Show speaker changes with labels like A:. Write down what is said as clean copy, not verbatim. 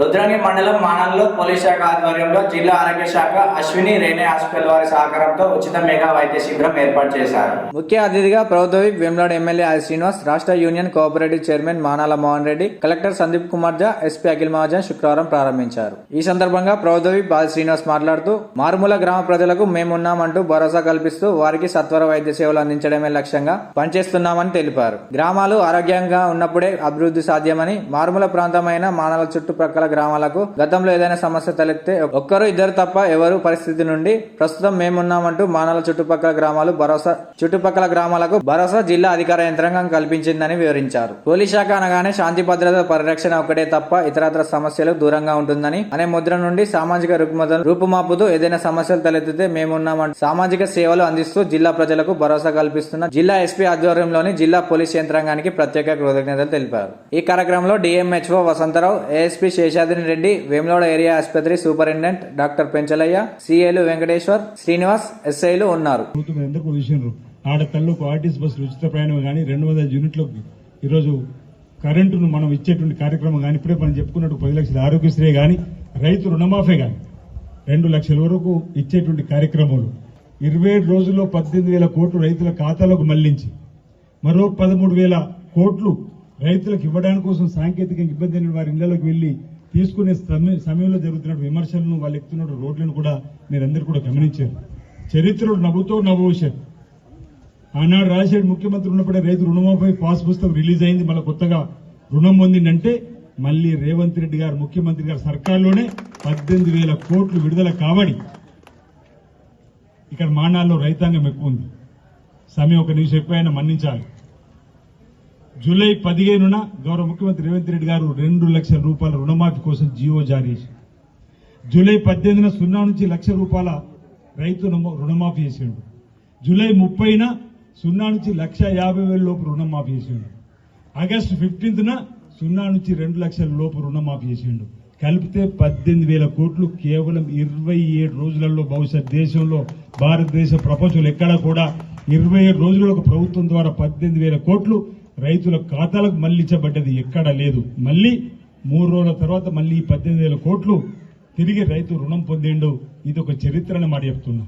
A: రుద్రంగి మండలం మానల్లో పోలీస్ శాఖ ఆధ్వర్యంలో జిల్లా ఆరోగ్య శాఖ అశ్విని రేణే హాస్పిటల్ వారి సహకారంతో ఉచిత మెగా వైద్య శిబిరం ఏర్పాటు చేశారు. ముఖ్య అతిథిగా ప్రభుత్వ వేములవాడ ఎమ్మెల్యే ఆది శ్రీనివాస్, రాష్ట్ర union cooperative chairman Manala Mohan Reddy, collector Sandeep Kumar జా, ఎస్పీ అఖిల్ మహాజన్ శుక్రవారం ప్రారంభించారు. ఈ సందర్భంగా ప్రభుత్వ ఆది శ్రీనివాస్ మాట్లాడుతూ మారుమూల గ్రామ ప్రజలకు మేమున్నామంటూ భరోసా కల్పిస్తూ వారికి సత్వర వైద్య సేవలు అందించడమే లక్ష్యంగా పనిచేస్తున్నామని తెలిపారు. గ్రామాలు ఆరోగ్యంగా ఉన్నప్పుడే అభివృద్ధి సాధ్యమని, మారుమూల ప్రాంతమైన మానాల చుట్టుప్రక్కల గ్రామాలకు గతంలో ఏదైనా సమస్య తలెత్తే ఒక్కరు ఇద్దరు తప్ప ఎవరు పరిస్థితి నుండి ప్రస్తుతం మేమున్నామంటూ మానాల చుట్టుపక్కల గ్రామాలకు భరోసా జిల్లా అధికార యంత్రాంగం కల్పించిందని వివరించారు. పోలీస్ శాఖ అనగానే శాంతి భద్రత పరిరక్షణ ఒకటే తప్ప ఇతరత్ర సమస్యలు దూరంగా ఉంటుందని అనే ముద్ర నుండి సామాజిక రుగ్మతను రూపుమాపుతూ ఏదైనా సమస్యలు తలెత్తితే మేమున్నామంటూ సామాజిక సేవలు అందిస్తూ జిల్లా ప్రజలకు భరోసా కల్పిస్తున్న జిల్లా ఎస్పీ ఆధ్వర్యంలోని జిల్లా పోలీస్ యంత్రాంగానికి ప్రత్యేక కృతజ్ఞతలు తెలిపారు. ఈ కార్యక్రమంలో DMHO Vasantrao, ASP Seshadri Reddy, Vemulawada area ఆసుపత్రి సూపరింటెండెంట్ డాక్టర్ పెంచలయ్య, సిఏలు వెంకటేశ్వర్, శ్రీనివాస్, ఎస్ఐలు ఉన్నారు.
B: ఆడపిల్లలకు ఆర్టీసీ బస్సులు ఉచిత ప్రయాణం కానీ 200 యూనిట్లకు ఈరోజు కరెంటును మనం ఇచ్చేటువంటి కార్యక్రమం కానీ, ఇప్పుడే మనం చెప్పుకున్నట్టు 10 లక్షల ఆరోగ్యశ్రీ కానీ, రైతు రుణమాఫీ కానీ 2 లక్షల వరకు ఇచ్చేటువంటి కార్యక్రమాలు 27 రోజుల్లో 18,000 కోట్లు రైతుల ఖాతాలకు మళ్లించి మరో 13,000 కోట్లు రైతులకు ఇవ్వడానికి కోసం సాంకేతికంగా ఇబ్బంది అయిన వారి ఇళ్లలోకి వెళ్లి తీసుకునే సమయంలో జరుగుతున్న విమర్శలను, వాళ్ళు ఎక్కుతున్న రోడ్లను కూడా మీరందరూ కూడా గమనించారు. చరిత్రలో నవ్వుశారు. ఆనాడు రాజశేఖర్ ముఖ్యమంత్రి ఉన్నప్పుడే రైతు రుణమాఫీ పాస్ పుస్తకం రిలీజ్ అయింది. మళ్ళీ కొత్తగా రుణం పొందిందంటే మళ్లీ రేవంత్ రెడ్డి గారు ముఖ్యమంత్రి గారు సర్కార్లోనే 18,000 కోట్లు విడుదల కావడి. ఇక్కడ మానాల్లో రైతాంగం ఎక్కువ ఉంది. సమయం ఒక నిమిషం ఎక్కువైనా మన్నించాలి. జూలై 15న గౌరవ ముఖ్యమంత్రి రేవంత్ రెడ్డి గారు 2 లక్షల రూపాయల రుణమాఫీ కోసం జీవో జారీ చేశారు. జూలై 18న 0 నుంచి 1 లక్ష రూపాయల రైతు రుణమాఫీ చేసిండు. జూలై 30న 0 నుంచి 1,50,000 లోపు రుణమాఫీ చేసిండు. ఆగస్టు 15న 0 నుంచి 2 లక్షల లోపు రుణమాఫీ చేసిండు. కలిపితే 18,000 కోట్లు కేవలం 27 రోజులలో. బహుశా దేశంలో, భారతదేశ ప్రపంచంలో ఎక్కడా కూడా 27 రోజుల్లో ఒక ప్రభుత్వం ద్వారా 18,000 కోట్లు రైతుల ఖాతాలకు మళ్లించబడ్డది ఎక్కడా లేదు. మళ్లీ 3 రోజుల తర్వాత మళ్లీ 18,000 కోట్లు తిరిగి రైతు రుణం పొందిండు. ఇది ఒక చరిత్రని మాట చెప్తున్నా.